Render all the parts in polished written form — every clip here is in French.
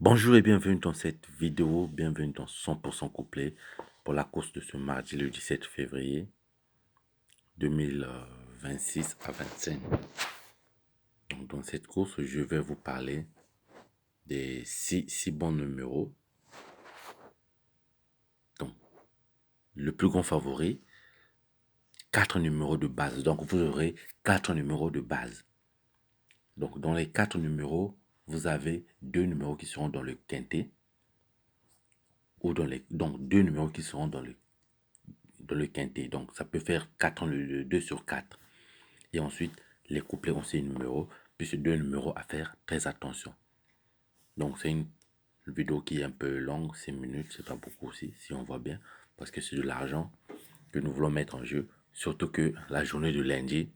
Bonjour et bienvenue dans cette vidéo, bienvenue dans 100% couplet pour la course de ce mardi le 17 février 2026 à 25. Donc dans cette course, je vais vous parler des 6 bons numéros. Donc le plus grand favori, 4 numéros de base. Donc vous aurez 4 numéros de base. Donc dans les 4 numéros, vous avez 2 numéros qui seront dans le quintet ou donc 2 numéros qui seront dans le quintet. Donc ça peut faire 2 sur 4. Et ensuite, les couplets ont ces numéros, puis ces deux numéros à faire très attention. Donc c'est une vidéo qui est un peu longue, 6 minutes, c'est pas beaucoup aussi, si on voit bien, parce que c'est de l'argent que nous voulons mettre en jeu. Surtout que la journée de lundi,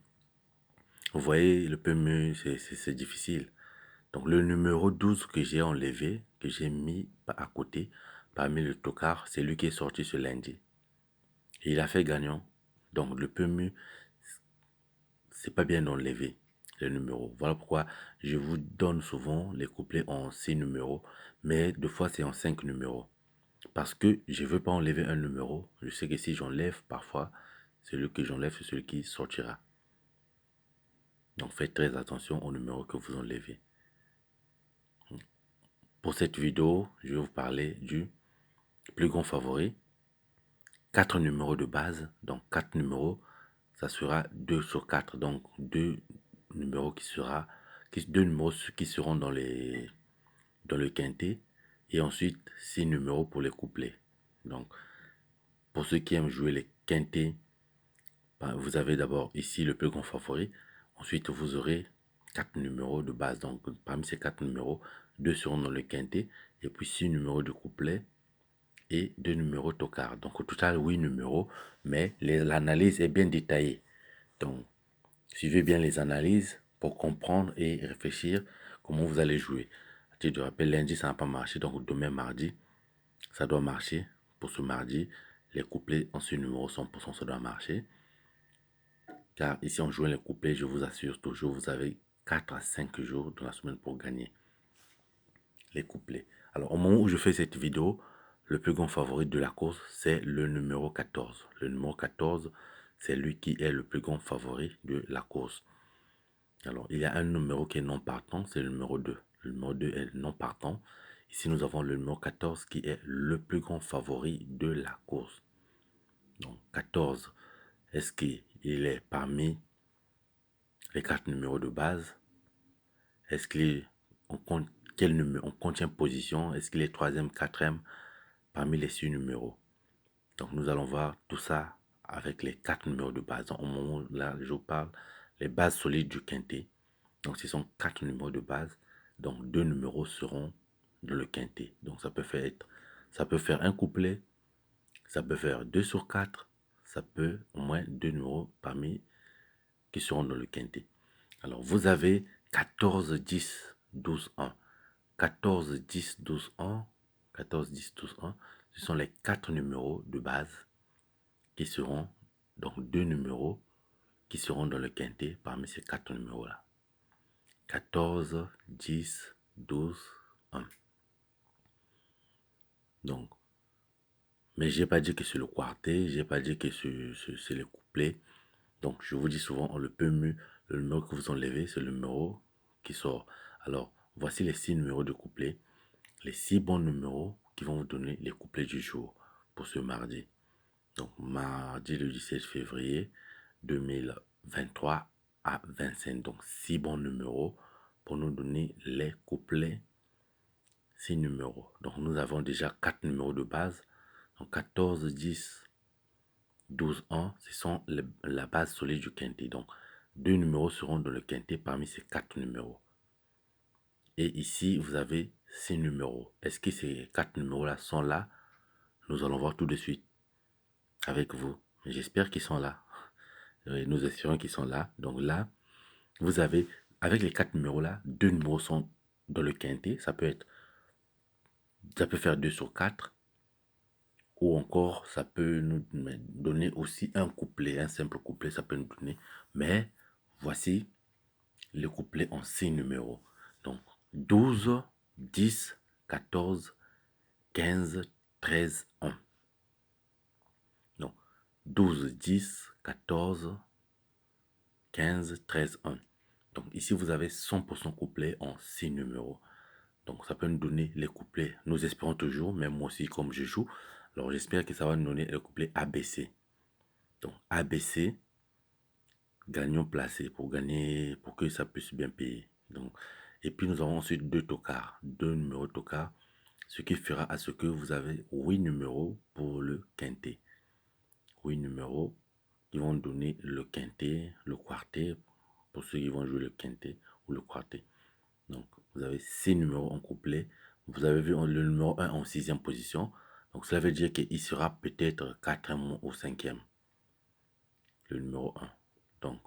vous voyez, le PMU, c'est difficile. Donc le numéro 12 que j'ai enlevé, que j'ai mis à côté, parmi le tocard, c'est lui qui est sorti ce lundi. Et il a fait gagnant. Donc le PMU, c'est pas bien d'enlever les numéros. Voilà pourquoi je vous donne souvent les couplets en 6 numéros, mais deux fois c'est en 5 numéros. Parce que je ne veux pas enlever un numéro. Je sais que si j'enlève parfois, celui que j'enlève, c'est celui qui sortira. Donc faites très attention aux numéros que vous enlevez. Pour cette vidéo, je vais vous parler du plus grand favori. 4 numéros de base, donc 4 numéros, ça sera 2 sur 4, donc 2 numéros deux numéros qui seront dans le quintet, et ensuite 6 numéros pour les couplets. Donc, pour ceux qui aiment jouer les quintets, vous avez d'abord ici le plus grand favori, ensuite vous aurez 4 numéros de base, donc parmi ces 4 numéros, 2 seront dans le quintet, et puis 6 numéros de couplet, et 2 numéros tocard. Donc au total 8 numéros, mais l'analyse est bien détaillée. Donc suivez bien les analyses pour comprendre et réfléchir comment vous allez jouer. À titre de rappel, lundi ça n'a pas marché, donc demain mardi, ça doit marcher. Pour ce mardi, les couplets en ce numéro 100% ça doit marcher. Car ici on joue les couplets, je vous assure toujours, vous avez 4 à 5 jours dans la semaine pour gagner les couplets. Alors au moment où je fais cette vidéo, le plus grand favori de la course, c'est le numéro 14. Le numéro 14, c'est lui qui est le plus grand favori de la course. Alors, il y a un numéro qui est non partant, c'est le numéro 2. Le numéro 2 est non partant. Ici, nous avons le numéro 14 qui est le plus grand favori de la course. Donc, 14, est-ce qu'il est parmi les 4 numéros de base? Est-ce qu'il est, on compte quel numéro, on contient position? Est-ce qu'il est troisième, quatrième parmi les 6 numéros? Donc, nous allons voir tout ça avec les 4 numéros de base. Donc, au moment où là, je vous parle, les bases solides du quintet. Donc, ce sont 4 numéros de base. Donc, 2 numéros seront dans le quintet. Donc, ça peut faire un couplet, ça peut faire 2 sur 4, ça peut au moins 2 numéros parmi qui seront dans le quintet. Alors, vous avez 14, 10, 12, 1. 14, 10, 12, 1. 14, 10, 12, 1. Ce sont les 4 numéros de base qui seront, donc 2 numéros qui seront dans le quintet parmi ces 4 numéros-là. 14, 10, 12, 1. Donc, mais j'ai pas dit que c'est le quartet, j'ai pas dit que c'est le couplet. Donc, je vous dis souvent, on le peut mieux, le numéro que vous enlevez, c'est le numéro qui sort. Alors, voici les 6 numéros de couplet, les 6 bons numéros qui vont vous donner les couplets du jour pour ce mardi. Donc, mardi le 17 février 2023 à 25. Donc, 6 bons numéros pour nous donner les couplets 6 numéros. Donc nous avons déjà 4 numéros de base. Donc 14, 10, 12, 1, ce sont la base solide du quintet. Donc 2 numéros seront dans le quintet parmi ces 4 numéros. Et ici, vous avez 6 numéros. Est-ce que ces 4 numéros-là sont là? Nous allons voir tout de suite avec vous. J'espère qu'ils sont là. Nous espérons qu'ils sont là. Donc là, vous avez, avec les 4 numéros-là, 2 numéros sont dans le quintet. Ça peut faire 2 sur 4. Ou encore, ça peut nous donner aussi un couplet, un simple couplet, ça peut nous donner. Mais voici le couplet en 6 numéros. Donc, 12, 10, 14, 15, 13, 1. Donc, 12, 10, 14, 15, 13, 1. Donc, ici, vous avez 100% couplet en 6 numéros. Donc, ça peut nous donner les couplets. Nous espérons toujours, même moi aussi, comme je joue. Alors, j'espère que ça va nous donner le couplet ABC. Donc, ABC, gagnons placé pour gagner, pour que ça puisse bien payer. Donc, et puis, nous avons ensuite deux tocards, deux numéros tocards, ce qui fera à ce que vous avez 8 numéros pour le quintet. 8 numéros qui vont donner le quintet, le quartet, pour ceux qui vont jouer le quintet ou le quartet. Donc, vous avez 6 numéros en couplet. Vous avez vu le numéro 1 en 6e position. Donc, cela veut dire qu'il sera peut-être 4e ou 5e. Le numéro 1. Donc,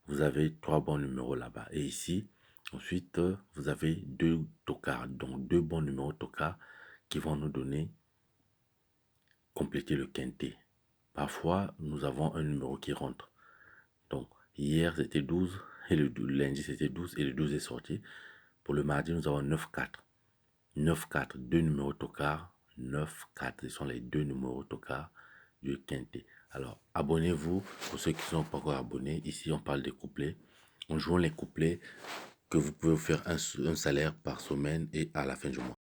vous avez 3 bons numéros là-bas. Et ici, ensuite, vous avez 2 tocards. Donc, 2 bons numéros tocards qui vont nous donner, compléter le quintet. Parfois, nous avons un numéro qui rentre. Donc, hier, c'était 12. Et le lundi, c'était 12. Et le 12 est sorti. Pour le mardi, nous avons 9-4. 9-4, deux numéros tocards. 9-4, ce sont les deux numéros tocards du quintet. Alors, abonnez-vous pour ceux qui ne sont pas encore abonnés. Ici, on parle des couplets. On joue les couplets que vous pouvez faire un salaire par semaine et à la fin du mois.